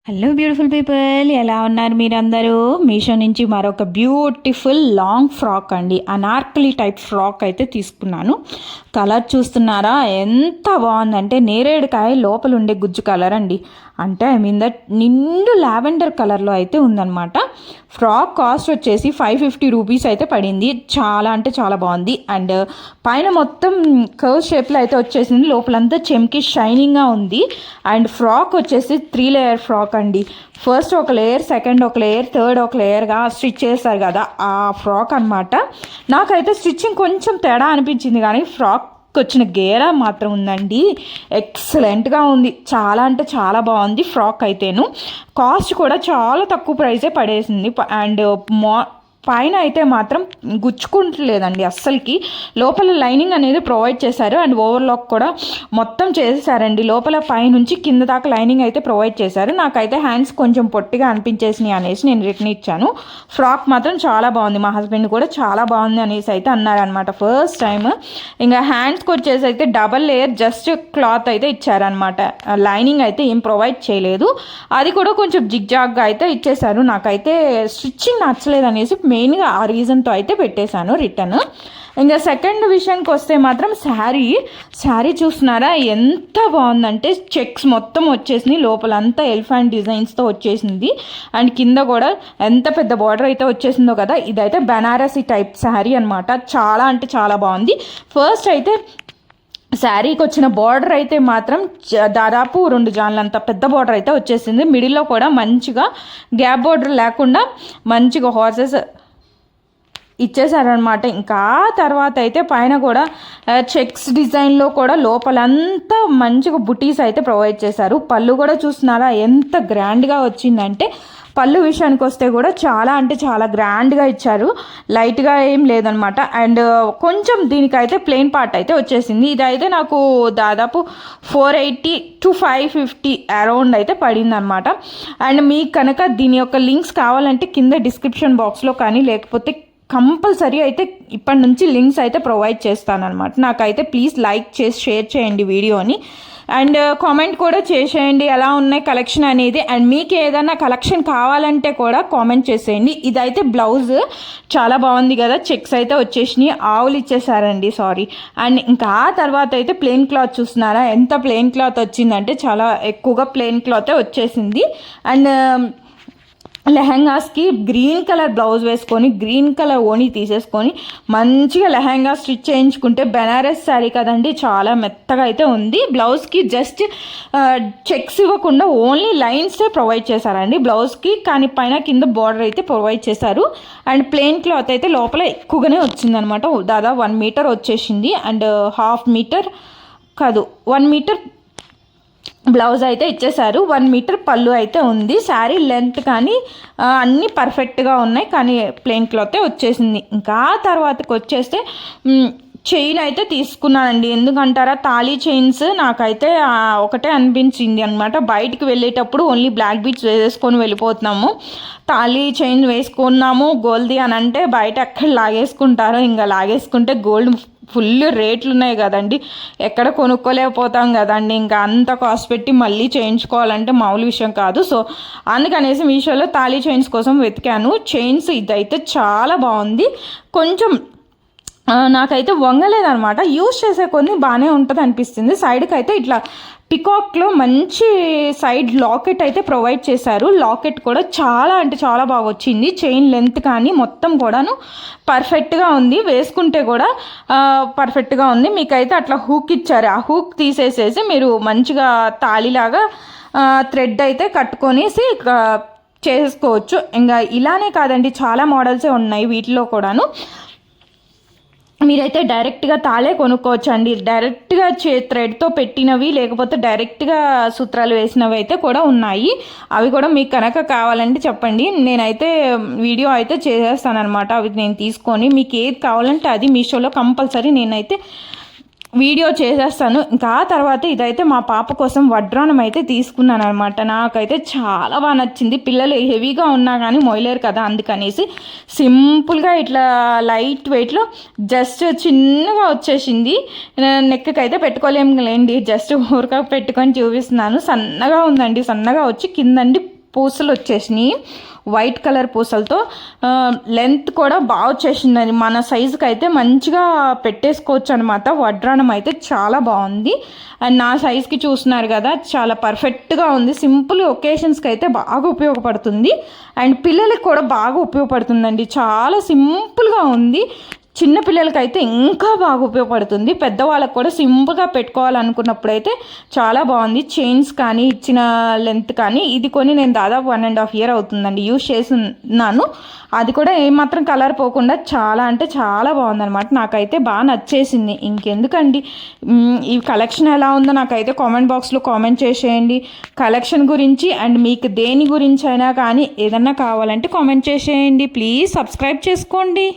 Hello beautiful people, ఎలా ఉన్నారు మీరందరూ? మీషో నుంచి మరొక బ్యూటిఫుల్ లాంగ్ ఫ్రాక్ అండి, అనార్కలి టైప్ ఫ్రాక్ అయితే తీసుకున్నాను. కలర్ చూస్తున్నారా ఎంత బాగుందంటే, నేరేడుకాయ లోపల ఉండే గుజ్జు కలర్ అండి. అంటే ఐ మీన్ దట్ నిండు లావెండర్ కలర్లో అయితే ఉందన్నమాట. ఫ్రాక్ కాస్ట్ వచ్చేసి 550 రూపీస్ అయితే పడింది. చాలా అంటే చాలా బాగుంది. అండ్ పైన మొత్తం కర్వ్ షేప్లో అయితే వచ్చేసింది, లోపలంతా చెమ్కి షైనింగ్గా ఉంది. అండ్ ఫ్రాక్ వచ్చేసి 3 లేయర్ ఫ్రాక్ అండి. ఫస్ట్ ఒక లేయర్, సెకండ్ ఒక లేయర్, థర్డ్ ఒక లేయర్గా స్టిచ్ చేస్తారు కదా, ఆ ఫ్రాక్ అనమాట. నాకైతే స్టిచ్చింగ్ కొంచెం తేడా అనిపించింది, కానీ ఫ్రాక్ వచ్చిన గేరా మాత్రం ఉందండి, ఎక్సలెంట్గా ఉంది. చాలా అంటే చాలా బాగుంది ఫ్రాక్ అయితేను. కాస్ట్ కూడా చాలా తక్కువ ప్రైజే పడేసింది. అండ్ పైన అయితే మాత్రం గుచ్చుకుంటలేదండి అస్సలకి. లోపల లైనింగ్ అనేది ప్రొవైడ్ చేశారు. అండ్ ఓవర్లాక్ కూడా మొత్తం చేసేసారండి. లోపల పైనుంచి కింద దాకా లైనింగ్ అయితే ప్రొవైడ్ చేశారు. నాకైతే హ్యాండ్స్ కొంచెం పొట్టిగా అనిపించేసినాయి అనేసి నేను రిటర్న్ ఇచ్చాను. ఫ్రాక్ మాత్రం చాలా బాగుంది. మా హస్బెండ్ కూడా చాలా బాగుంది అనేసి అయితే అన్నారనమాట ఫస్ట్ టైం. ఇంకా హ్యాండ్స్కి వచ్చేసి అయితే డబల్ లేయర్ జస్ట్ క్లాత్ అయితే ఇచ్చారనమాట. లైనింగ్ అయితే ఏం ప్రొవైడ్ చేయలేదు. అది కూడా కొంచెం జిగ్జాగ్గా అయితే ఇచ్చేసారు. నాకైతే స్టిచ్చింగ్ నచ్చలేదు అనేసి మెయిన్గా ఆ రీజన్తో అయితే పెట్టేశాను రిటర్న్. ఇంకా సెకండ్ విషయానికి వస్తే మాత్రం శారీ చూస్తున్నారా ఎంత బాగుందంటే, చెక్స్ మొత్తం వచ్చేసింది, లోపలంతా ఎలిఫెంట్ డిజైన్స్తో వచ్చేసింది. అండ్ కింద కూడా ఎంత పెద్ద బార్డర్ అయితే వచ్చేసిందో కదా. ఇదైతే బనారసి టైప్ శారీ అనమాట. చాలా అంటే చాలా బాగుంది. ఫస్ట్ అయితే శారీకి వచ్చిన బార్డర్ అయితే మాత్రం దాదాపు 2 జాన్లంత పెద్ద బార్డర్ అయితే వచ్చేసింది. మిడిల్లో కూడా మంచిగా గ్యాప్ బార్డర్ లేకుండా మంచిగా హార్సెస్ ఇచ్చేసారనమాట. ఇంకా తర్వాత అయితే పైన కూడా చెక్స్ డిజైన్లో కూడా లోపలంతా మంచిగా బుటీస్ అయితే ప్రొవైడ్ చేశారు. పళ్ళు కూడా చూస్తున్నారా ఎంత గ్రాండ్గా వచ్చిందంటే, పళ్ళు విషయానికి వస్తే కూడా చాలా అంటే చాలా గ్రాండ్గా ఇచ్చారు, లైట్గా ఏం లేదనమాట. అండ్ కొంచెం దీనికైతే ప్లెయిన్ పార్ట్ అయితే వచ్చేసింది. ఇదైతే నాకు దాదాపు 480 to 550 అరౌండ్ అయితే పడింది అనమాట. అండ్ మీకు కనుక దీని యొక్క లింక్స్ కావాలంటే కింద డిస్క్రిప్షన్ బాక్స్లో కానీ, లేకపోతే కంపల్సరీ అయితే ఇప్పటి నుంచి లింక్స్ అయితే ప్రొవైడ్ చేస్తానన్నమాట. నాకైతే ప్లీజ్ లైక్ చేసి షేర్ చేయండి వీడియోని. అండ్ కామెంట్ కూడా చేసేయండి ఎలా ఉన్నాయి కలెక్షన్ అనేది. అండ్ మీకు ఏదైనా కలెక్షన్ కావాలంటే కూడా కామెంట్ చేసేయండి. ఇదైతే బ్లౌజ్ చాలా బాగుంది కదా, చెక్స్ అయితే వచ్చేసినాయి, ఆవులు ఇచ్చేసారండి, సారీ. అండ్ ఇంకా ఆ తర్వాత అయితే ప్లెయిన్ క్లాత్ చూస్తున్నారా ఎంత ప్లెయిన్ క్లాత్ వచ్చిందంటే, చాలా ఎక్కువగా ప్లెయిన్ క్లాతే వచ్చేసింది. అండ్ లెహంగాస్కి గ్రీన్ కలర్ బ్లౌజ్ వేసుకొని, గ్రీన్ కలర్ ఓణి తీసేసుకొని మంచిగా లెహంగా స్టిచ్ చేయించుకుంటే, బెనారస్ శారీ కదండి, చాలా మెత్తగా అయితే ఉంది. బ్లౌజ్కి జస్ట్ చెక్స్ ఇవ్వకుండా ఓన్లీ లైన్సే ప్రొవైడ్ చేశారండి బ్లౌజ్కి, కానీ పైన కింద బార్డర్ అయితే ప్రొవైడ్ చేశారు. అండ్ ప్లెయిన్ క్లాత్ అయితే లోపల ఎక్కువగానే వచ్చిందనమాట. దాదాపు 1 మీటర్ వచ్చేసింది. అండ్ హాఫ్ మీటర్ కాదు, 1 మీటర్ బ్లౌజ్ అయితే ఇచ్చేసారు. 1 మీటర్ పళ్ళు అయితే ఉంది. శారీ లెంత్ కానీ అన్నీ పర్ఫెక్ట్గా ఉన్నాయి, కానీ ప్లెయిన్ క్లాతే వచ్చేసింది. ఇంకా తర్వాతకి వచ్చేస్తే చైన్ అయితే తీసుకున్నానండి. ఎందుకంటారా, తాళీ చైన్స్ నాకైతే ఒకటే అనిపించింది అనమాట. బయటికి వెళ్ళేటప్పుడు ఓన్లీ బ్లాక్ బీట్స్ వేసుకొని వెళ్ళిపోతున్నాము, తాళీ చైన్ వేసుకున్నాము గోల్డ్ది అని అంటే బయట ఎక్కడ లాగేసుకుంటారో. ఇంకా లాగేసుకుంటే గోల్డ్ ఫుల్ రేట్లు ఉన్నాయి కదండి, ఎక్కడ కొనుక్కోలేకపోతాం కదండి. ఇంకా అంత కాస్ట్ పెట్టి మళ్ళీ చేయించుకోవాలంటే మామూలు విషయం కాదు. సో అందుకనేసి మీషోలో తాళీ చైన్స్ కోసం వెతికాను. చైన్స్ ఇదైతే చాలా బాగుంది. కొంచెం నాకైతే వంగలేదనమాట. యూజ్ చేసే కొన్ని బాగానే ఉంటుంది అనిపిస్తుంది. సైడ్కి అయితే ఇట్లా పికాక్లో మంచి సైడ్ లాకెట్ అయితే ప్రొవైడ్ చేశారు. లాకెట్ కూడా చాలా అంటే చాలా బాగా వచ్చింది. చైన్ లెంత్ కానీ మొత్తం కూడాను పర్ఫెక్ట్గా ఉంది, వేసుకుంటే కూడా పర్ఫెక్ట్గా ఉంది. మీకైతే అట్లా హూక్ ఇచ్చారు, ఆ హూక్ తీసేసేసి మీరు మంచిగా తాళిలాగా థ్రెడ్ అయితే కట్టుకొనేసి చేసుకోవచ్చు. ఇంకా ఇలానే కాదండి, చాలా మోడల్సే ఉన్నాయి వీటిలో కూడాను. మీరైతే డైరెక్ట్గా తాళే కొనుక్కోవచ్చు అండి. డైరెక్ట్గా థ్రెడ్తో పెట్టినవి, లేకపోతే డైరెక్ట్గా సూత్రాలు వేసినవి అయితే కూడా ఉన్నాయి. అవి కూడా మీకు కనుక కావాలంటే చెప్పండి, నేనైతే వీడియో అయితే చేసేస్తానమాట. అవి నేను తీసుకొని మీకు ఏది కావాలంటే అది మీషోలో కంపల్సరీ నేనైతే వీడియో చేసేస్తాను. ఇంకా ఆ తర్వాత ఇదైతే మా పాప కోసం వడ్రానం అయితే తీసుకున్నాను అనమాట. నాకైతే చాలా బాగా నచ్చింది. పిల్లలు హెవీగా ఉన్నా కానీ మొయలేరు కదా, అందుకనేసి సింపుల్గా ఇట్లా లైట్ వెయిట్లో జస్ట్ చిన్నగా వచ్చేసింది. నెక్కి అయితే పెట్టుకోలేము లేండి, జస్ట్ ఊరక పెట్టుకొని చూపిస్తున్నాను. సన్నగా ఉందండి, సన్నగా వచ్చి కిందండి పూసలు వచ్చేసినాయి, వైట్ కలర్ పూసలతో. లెంత్ కూడా బాగా వచ్చేసిందని, మన సైజుకి అయితే మంచిగా పెట్టేసుకోవచ్చు అనమాట. వడ్రాణం అయితే చాలా బాగుంది. అండ్ నా సైజ్కి చూస్తున్నారు కదా, చాలా పర్ఫెక్ట్గా ఉంది. సింపుల్ ఒకేషన్స్కి అయితే బాగా ఉపయోగపడుతుంది. అండ్ పిల్లలకి కూడా బాగా ఉపయోగపడుతుందండి. చాలా సింపుల్గా ఉంది. చిన్న పిల్లలకైతే ఇంకా బాగా ఉపయోగపడుతుంది. పెద్దవాళ్ళకి కూడా సింపుల్గా పెట్టుకోవాలనుకున్నప్పుడు అయితే చాలా బాగుంది. చైన్స్ కానీ, ఇచ్చిన లెంత్ కానీ, ఇది కొని నేను దాదాపు 1.5 year అవుతుందండి యూజ్ చేస్తున్నాను. అది కూడా ఏమాత్రం కలర్ పోకుండా చాలా అంటే చాలా బాగుందన్నమాట. నాకైతే బాగా నచ్చేసింది. ఇంకెందుకండి, ఈ కలెక్షన్ ఎలా ఉందో నాకైతే కామెంట్ బాక్స్లో కామెంట్ చేసేయండి. కలెక్షన్ గురించి అండ్ మీకు దేని గురించి అయినా కానీ ఏదన్నా కావాలంటే కామెంట్ చేసేయండి. ప్లీజ్ సబ్స్క్రైబ్ చేసుకోండి.